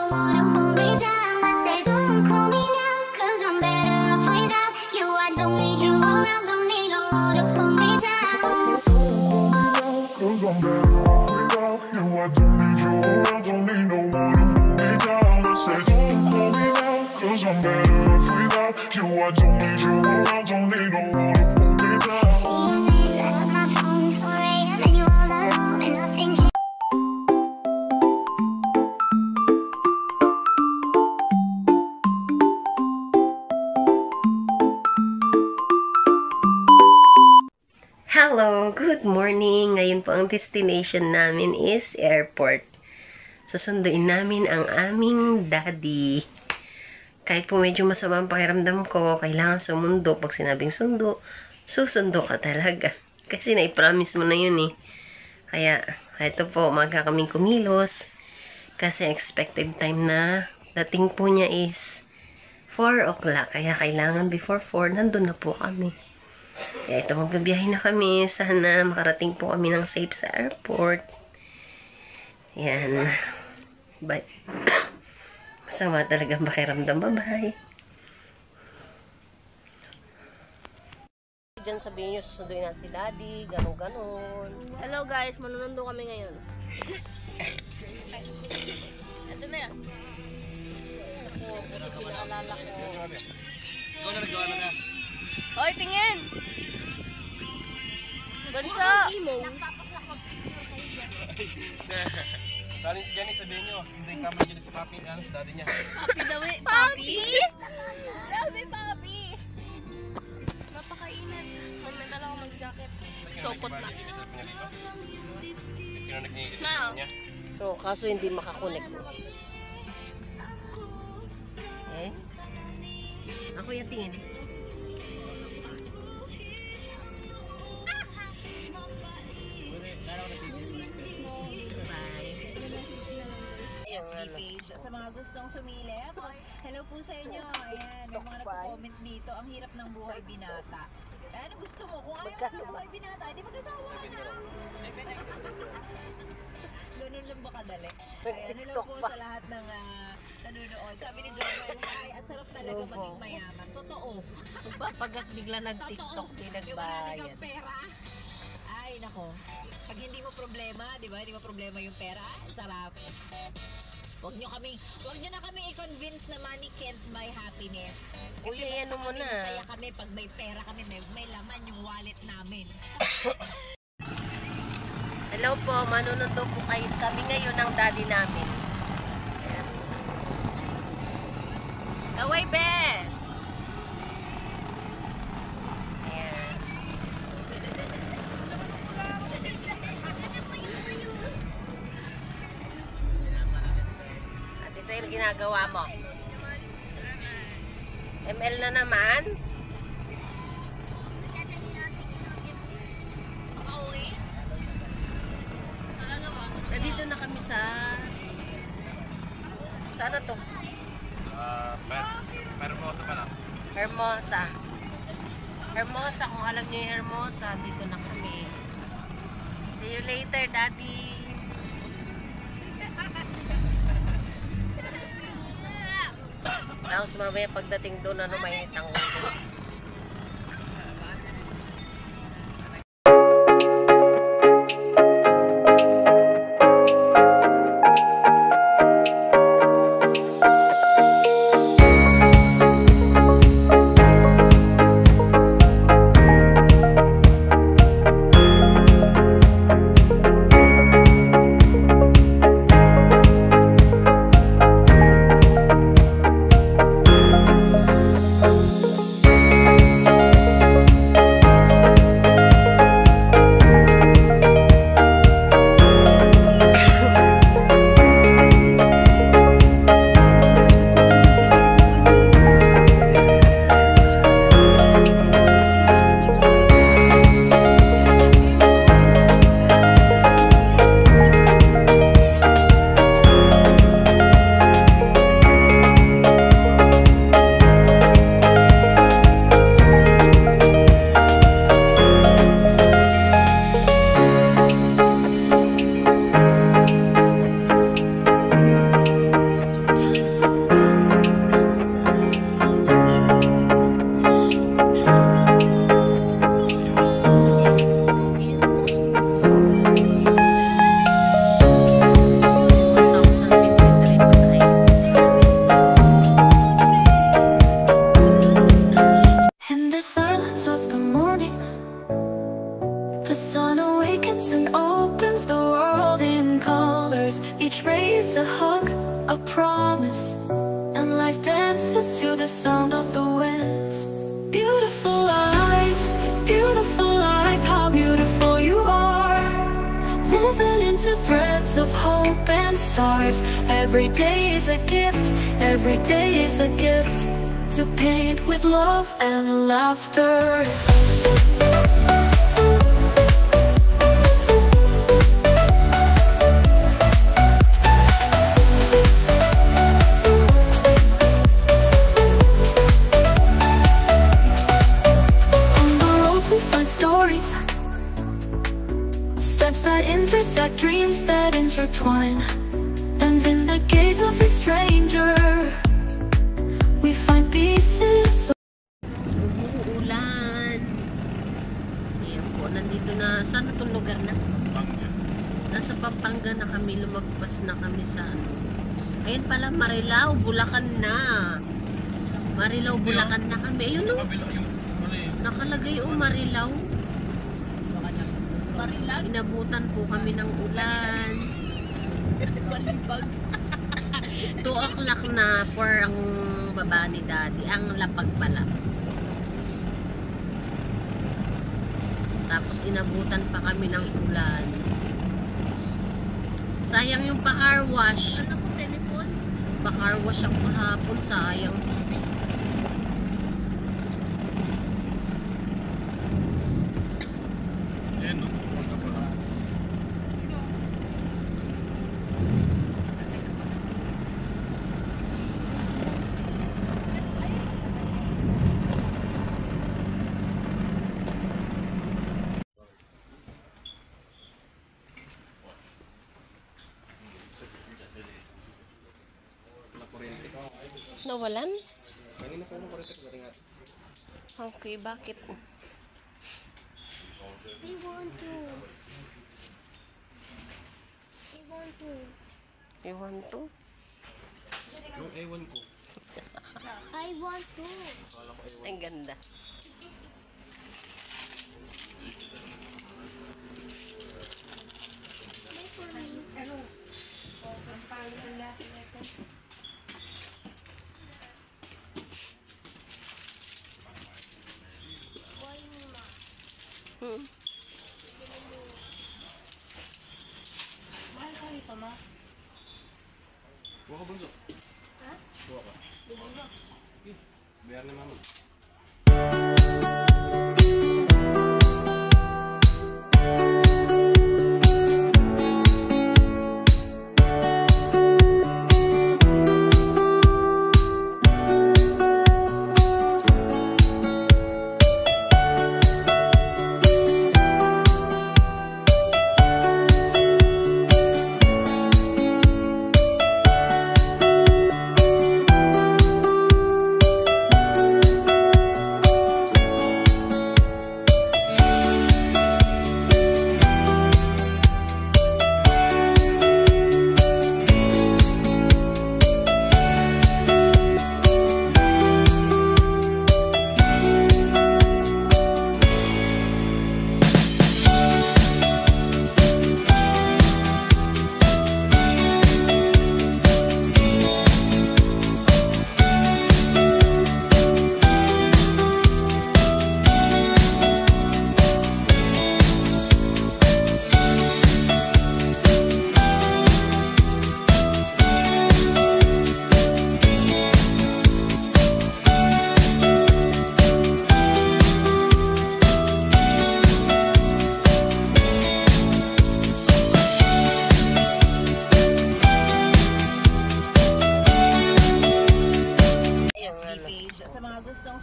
wanna hold me down. I say don't call me now, 'cause I'm better off without you. I don't need you around, don't need no one to hold me down. 'Cause I'm better off without you. I don't need you around, don't need no one to hold me down. I say don't call me now, 'cause I'm better off without you. I don't need you around, don't need no one to hold me down. Light up my phone 4 a.m. and you're all alone and nothing changed. Hello, good morning. Ngayon po ang destination namin is airport. Susunduin namin ang aming daddy. Kahit po medyo masama ang pakiramdam ko, kailangan sumundo. Pag sinabing sundo, susundo ka talaga. Kasi na-promise mo na yun eh. Kaya, ito po, umaga kaming kumilos. Kasi expected time na dating po niya is 4 o'clock. Kaya kailangan before 4, nandun na po kami. Kaya ito, magbabiyahe na kami. Sana makarating po kami ng safe sa airport. Yan. Bye. Masama talaga makiramdam. Bye-bye. Diyan sabihin nyo, susunduin natin si daddy. Ganon-ganon. Hello guys, manunundo kami ngayon. Ito na yan. Ako, buti pinaalala ko. Ikaw na nagawa na. Hoy, tingin! Bansa! Saling si Jenny, sabihin nyo, hindi yung kamay dyan sa papi, ano, sa daddy niya. Papi daw eh. Papi? Grabe, papi! Napakainit. Mamaya na lang ako mag-jacket. Sopot na. Inisip niya dito. Kinunik niya yung Na. inisip niya. So, kaso hindi makakunik. Eh? Ako yung tingin. FB page sa mga gustong sumilip. Hello po sa inyo. Ayan, may mga nagko-comment dito. Ang hirap ng buhay binata. Ano gusto mo? Kung ayaw mo ng buhay binata, di mag-asawa ka na. Ganun lang ba kadali? Ayan, hello po sa lahat ng nanonood. Sabi ni Joel, ay, asarap talaga maging mayaman. Totoo. Pagas bigla nag-tiktok, di nagbayad. Ng pera. Ay, nako. Pag hindi mo problema, di ba? Hindi mo problema yung pera, sarap. Huwag nyo na kami i-convince na money can't buy happiness. Kasi Kuya, yan mo na. masaya kami pag may pera kami, may laman yung wallet namin. Hello po, manunundo po kayo kami ngayon ng daddy namin. Yes. Kaway, be! Ayan. Ate, sa'yo ginagawa mo? ML na naman? Nandito na kami sa... Saan na to? Hermosa pa lang. Hermosa. Hermosa, kung alam niyo yung Hermosa, dito na kami. See you later, daddy. Tapos mamaya pagdating doon, ano, mainit ang ulo. awakens and opens the world in colors. Each ray is a hug, a promise, and life dances to the sound of the winds. Beautiful life, how beautiful you are. Woven into threads of hope and stars. Every day is a gift, every day is a gift, to paint with love and laughter. Stories, steps that intersect, dreams that intertwine, and in the gaze of a stranger we find pieces. Umuulan. Ayan po, nandito na. Saan na itong lugar na? Nasa Pampanga na kami. Lumagpas na kami sa ano. Ayan pala, Marilao, Bulacan na. Marilao, Bulacan na kami. Ayun o. Nakalagay o, Marilao. Marilao. Inabutan po kami ng ulan. Malibag. 2 o'clock na for ang baba ni Daddy. Ang lapag pala. Tapos inabutan pa kami ng ulan. Sayang yung pa-car wash. Ano ko telepon? Pa-car wash ako kahapon. Sayang. Nawalan? Okay, bakit? I want to. You want to? Yung ewan ko. I want to. Ang ganda. Mahal ka rito, ma? Buka ka, bunso. Ha? Buka ka. Bibili mo. Bayar ni mama.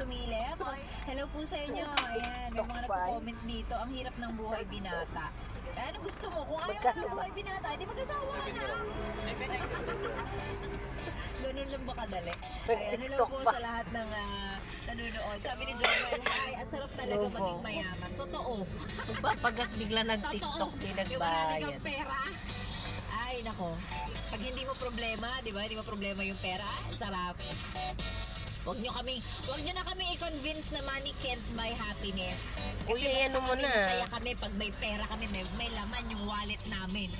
sumilip. Hello po sa inyo. Ayan, may mga nagko-comment dito. Ang hirap ng buhay binata. Ano gusto mo? Kung ayaw mo ng buhay binata, di magkasawa ka na. Ganun lang ba kadali? Ayan, hello po sa lahat ng nanonood. Sabi ni Joel, ay, asarap talaga maging mayaman. Totoo. Pagas bigla nag-TikTok, di nagbayad. Yung pera. Ay, nako. Pag hindi mo problema, di ba? Hindi mo problema yung pera. Sarap. Wag nyo na kami i-convince na money can't buy happiness. Kasi Kuya, basta ano mo kami, na. masaya kami pag may pera kami, may laman yung wallet namin.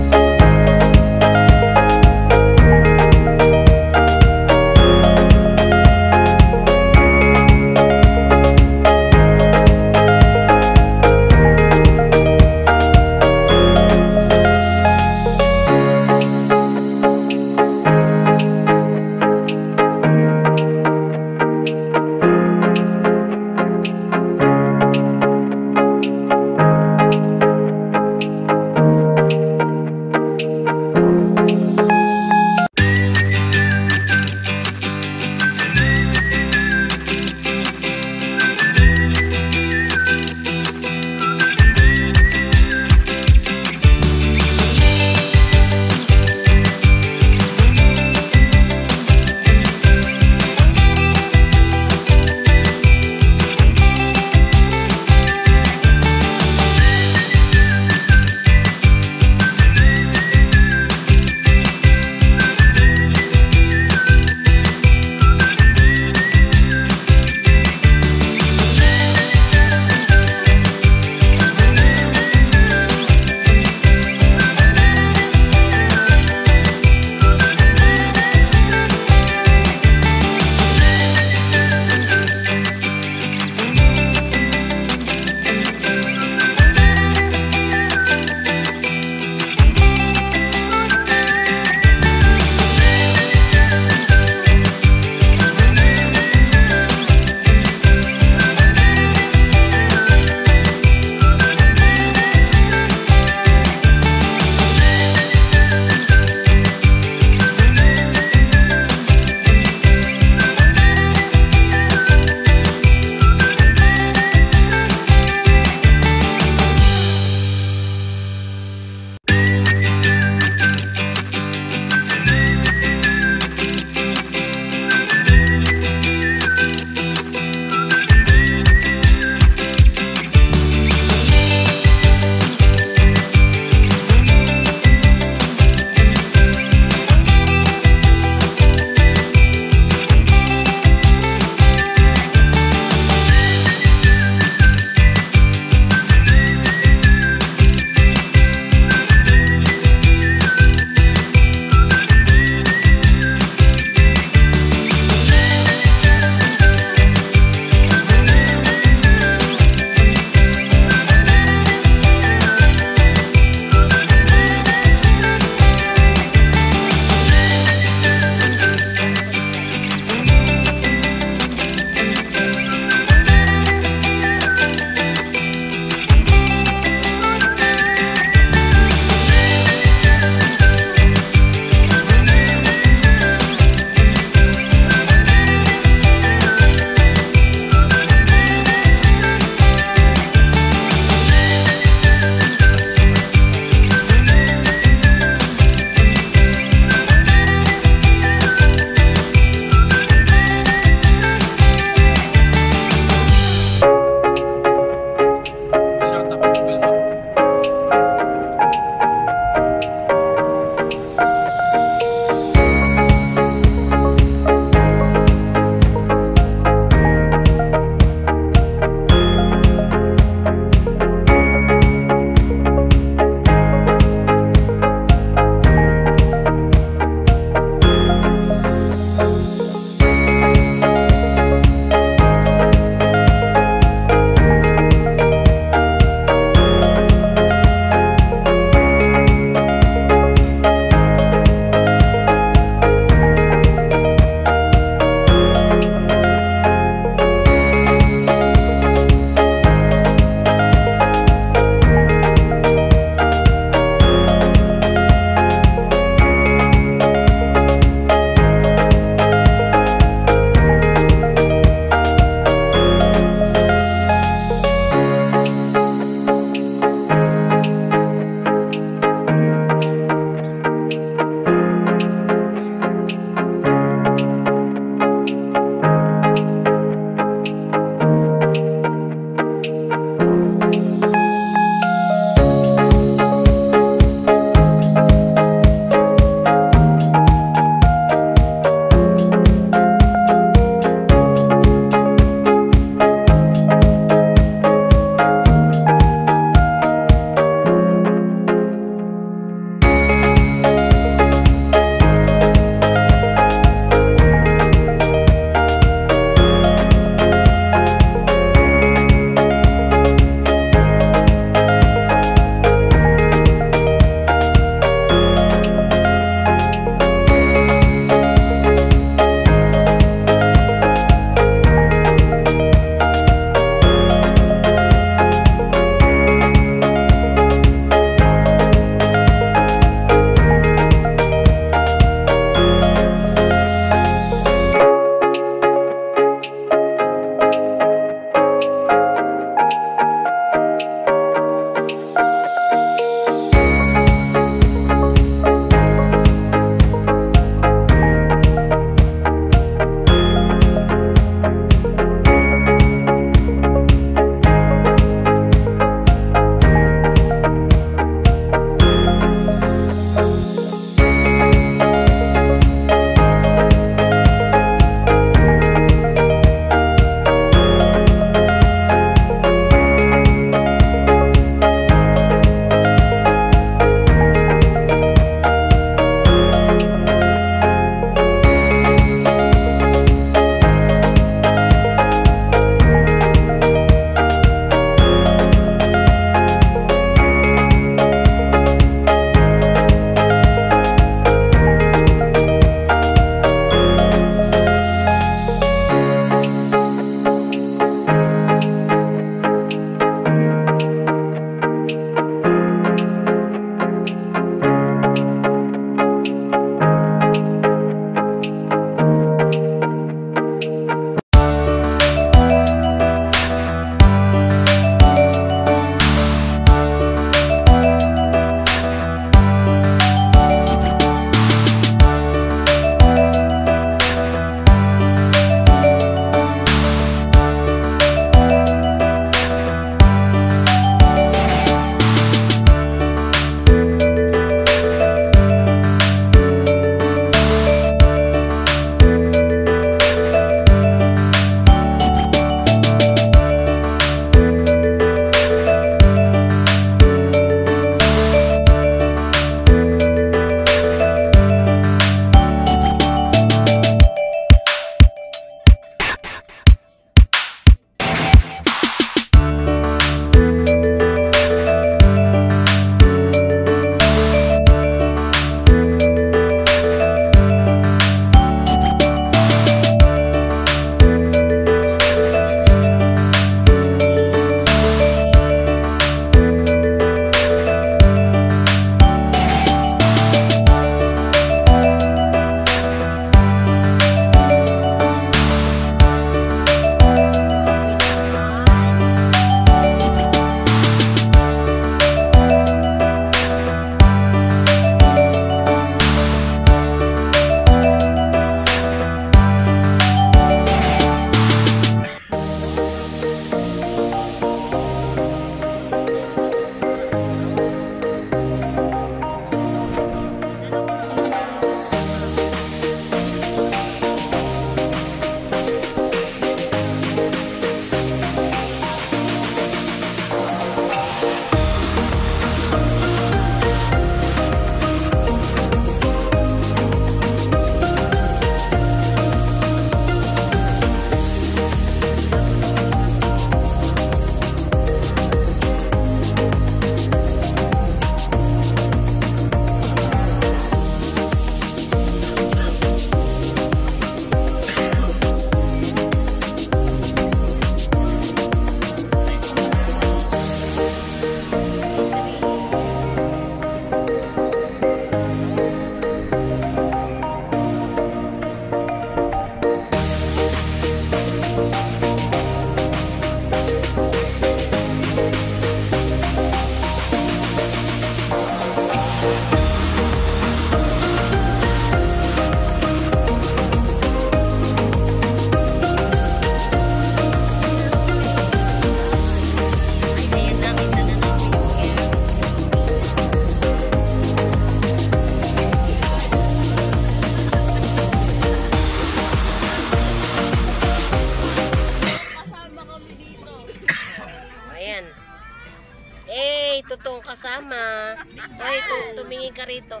totoong kasama. Ay, tumingin ka rito.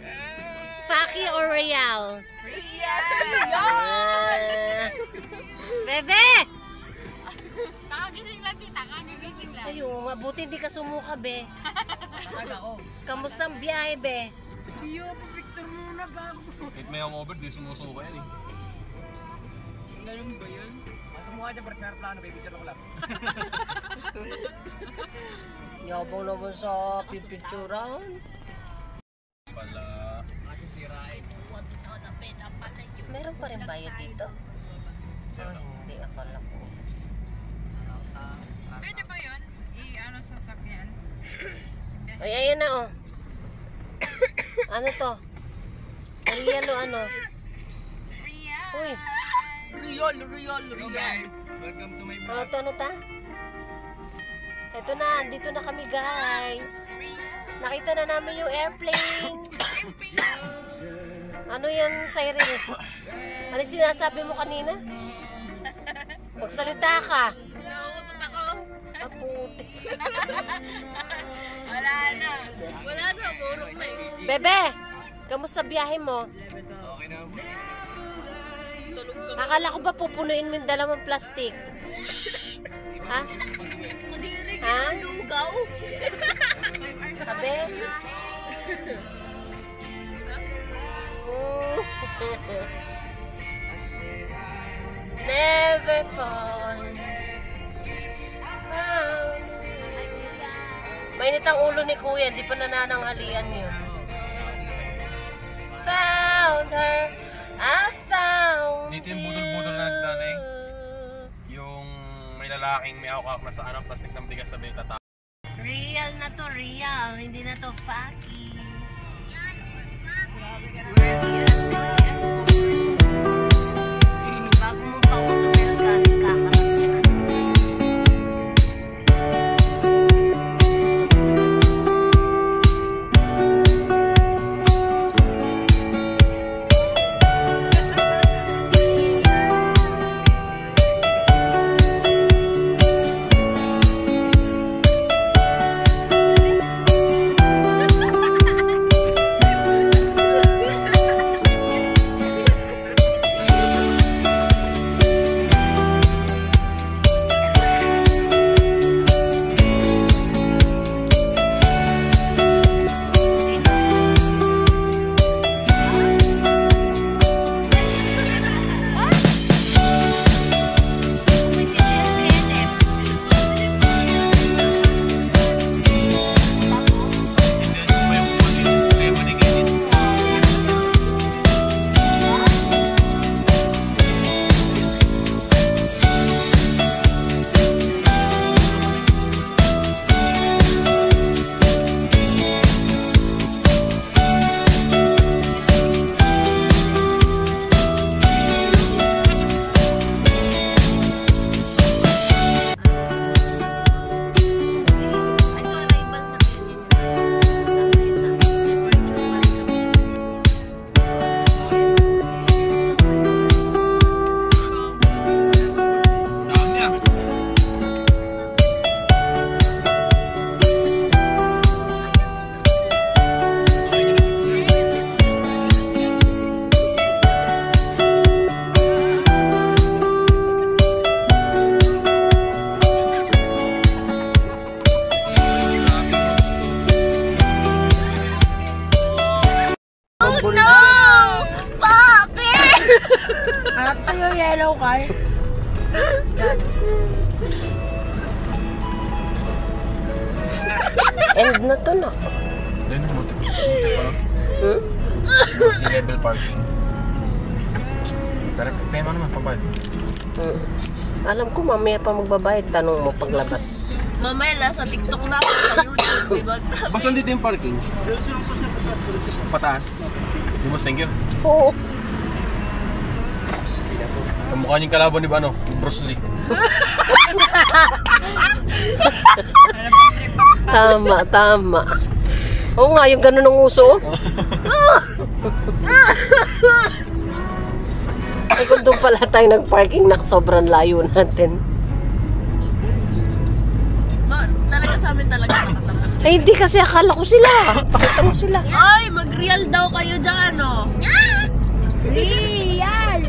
Faki or Real? Real! Bebe! Kakagising lang, tita. Kakagising lang. Ayun, mabuti hindi ka sumuka, be. Kamusta ang biyahe, be? Iyo, picture muna bago. Kahit may hangover, di sumusuka yan eh. Ganun ba yun? Masumuha dyan para sa aeroplano, baby. Picture ko lang. Yabang naman sa pipicturan. Pala. Meron pa rin bayad dito? Oh, hindi. Akala ko. Pwede ba yun? I-ano sa sakyan? Ay, ayan na, oh. Ano to? Real o ano? Uy. Real. Welcome to my Ano ta? Ito na, andito na kami, guys. Nakita na namin yung airplane. Ano yan, siren? Ano sinasabi mo kanina? Magsalita ka. Nauutot ako. Maputi. Wala na, burok na eh. Bebe, kamusta biyahe mo? Okay na. Akala ko ba pupunuin mo yung dalawang plastic? Ha? Ha? Lugaw. Sabi? Never fall. Mainit ang ulo ni Kuya, di pa nanananghalian yun. Found her, I found Dito yung budol-budol na nagdaneng. Yung may lalaking may hawak na sa anong plastic ng bigas sabi tata. Real na to, real. Hindi na to faki. Bago mo pa ako sumilgan, kakarating. End na to na. Doon mo ito. Si Level Park. Pero kaya mo naman pagbayad. Alam ko mamaya pa magbabayad. Tanong mo paglabas. Mamaya sa TikTok na ako sa YouTube, diba? Basta dito yung parking. Pataas. Lumos, thank you. Oo. Kamukha niyong kalaban ni Bano, Bruce Lee. Tama. Oo nga, yung ganun ng uso. Ay, kung doon pala tayo nag-parking na sobrang layo natin. Talaga sa amin talaga nakatapat. Ay, hindi kasi akala ko sila. Pakita mo sila. Ay, mag-real daw kayo dyan, ano? Real!